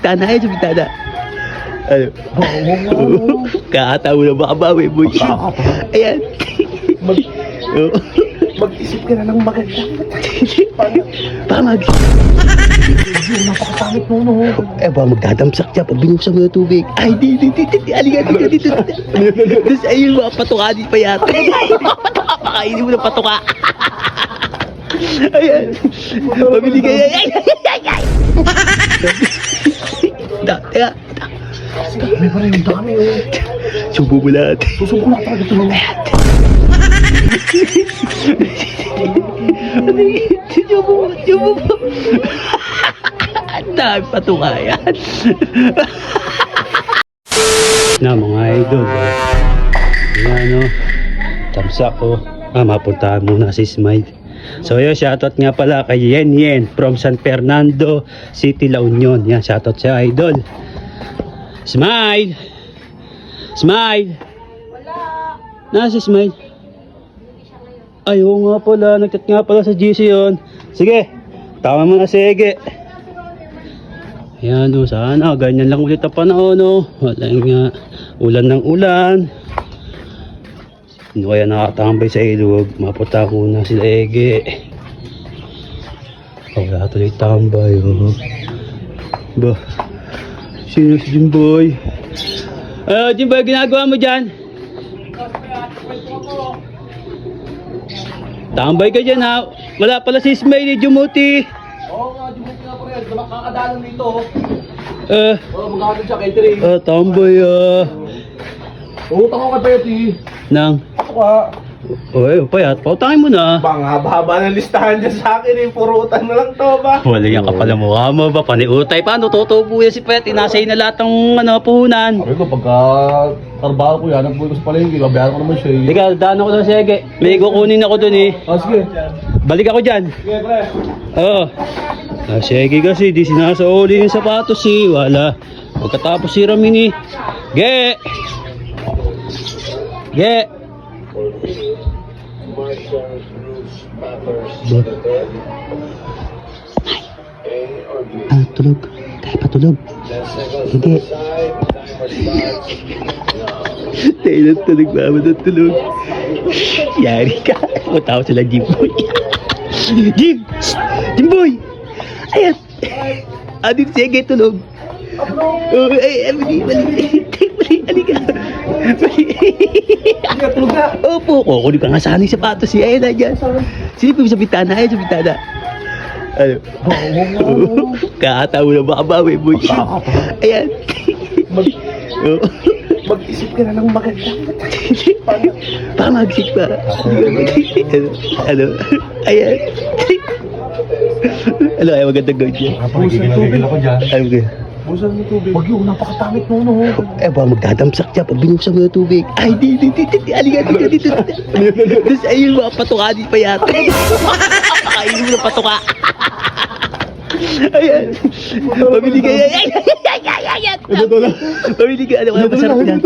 bitana. Ayan, sa bitana. Ano? Kakatawa na baka bawi, boy. Ayan. Mag-isip ka na ng maganda. Pamag. Napakatamit mo, no? Eh, ba magdadamsak siya pag binuksan mo ng tubig. Ay, di. Aliga dito. Tapos ayun, mga patukanin pa yata. Patuka, pakainin mo ng patuka. Ayan. Pabili ka. Ay. Teka. May pa rin yung dami, oh. Subo mo lahat. Susubo na talaga ito, no? Subo mo. Ang dami patuka yan. Na mga idol, yan, tamsak ko. Mapuntahan muna si Smile. So yun, shoutout nga pala kay Yen from San Fernando City, La Union. Yan, shoutout sa idol. Smile! Smile! Wala. Nasa si Smile? Ay, oo nga pala, nagchat nga pala sa GC yun. Sige, tama mo na sige. Ayan, sana ganyan lang ulit ang panahon, wala nga, ulan ng ulan. Sino kaya nakatambay sa ilog? Mapunta ko na sila Ege. Wala tuloy tambay, Ba, sino si Jimboy? Jimboy, ginagawa mo dyan? Tambay ka dyan, ha? Wala pala si Smiley, Jumuti. Oo nga, Jumuti nga pa rin. Kakadalan dito, Oh, magkakadun siya, catering. tambay, Utang ko kay Peti. Nang, Ako ka. payat, pautangin mo na. Bang, haba-haba ng listahan dyan sa akin, Puro utang na lang to, ba? Wala yan kapal ang mukha mo ba? Paniutay, paano tutubo yan si Pet? Inasay na lahat ng puhunan. Sabi ko, pagka trabaho ko yan, nagpuwi ko sa palengke, babayaran ko naman siya, Ika, daan ako doon sa Ege. May kukunin ako doon, Sige. Balik ako dyan. Sige, pre. Oo. Si Ege kasi, di sinasauli yung sapatos, Wala. Pagkatapos si Ramini. Ge! Ge! Tulog. Kaya pa tulog. Hindi. Tayo na tulog, mama na tulog. Yari ka. Matawa sila, Jimboy. Jimboy! Ayan. Adit, sige, tulog. Mali. Halika. Sige, tulog na. Opo, kukunin ka nga sana yung sapatos siya. Ayan na dyan. Silipin mo sa bitana. Ayan sa bitana. Ano? Kakatawa na baka bawi, boy. Ayan. Mag-isip ka na ng maganda. Pamagsik pa. Ano? Ayan. Ano kaya magandang gawin dyan? Busan ng tubig ako dyan. Ano kaya? Busan ng tubig. Wag yun, napakatamit mo, no? Eh, ba magdadamsak siya pag binuksan mo ng tubig. Ay, di. Aliga dito. Tapos ayun, mga patukanin pa yata. Pakainin mo ng patuka. Ayan. Pabili ka. Ayan. Pabili ka. Ano kaya masarap yan?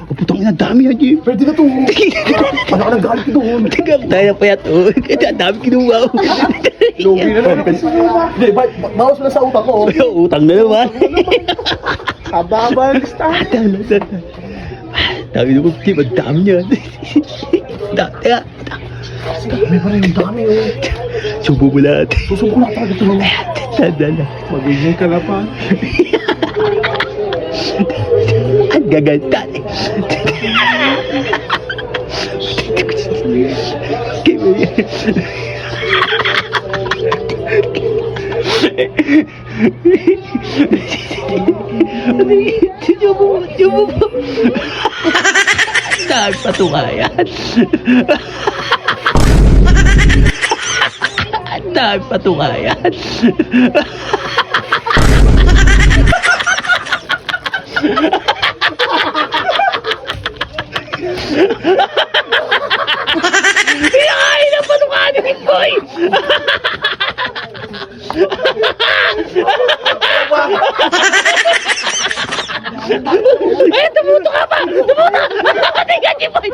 Oh, putang ina, dami yan, Jim. Pwede na to. Ano ka nang galit doon? Teka, tayo na payat. Ang dami kinuha. Lugi na naman. Hindi, bawas na sa utang ko. Utang na naman. Haba-haba ang listahan. Dami naman, Jim. Ang dami yan. Teka. May pa rin yung dami, Subo mo lahat. Susubo na talaga ito. Tanda na. Magiging ka na pa. Ang gaganda. Subo mo. Dahil patuka yan. Ang dami patuka yan. Pinakain ang patuka ni Boy! Ay, tumuto ka pa! Tumuto! Patay ka, Boy!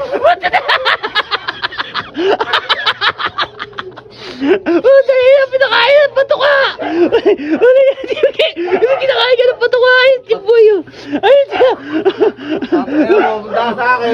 Puta na, pinakain ang patuka! Wala yan, Ay, Ayaw mo, punta ka sa akin.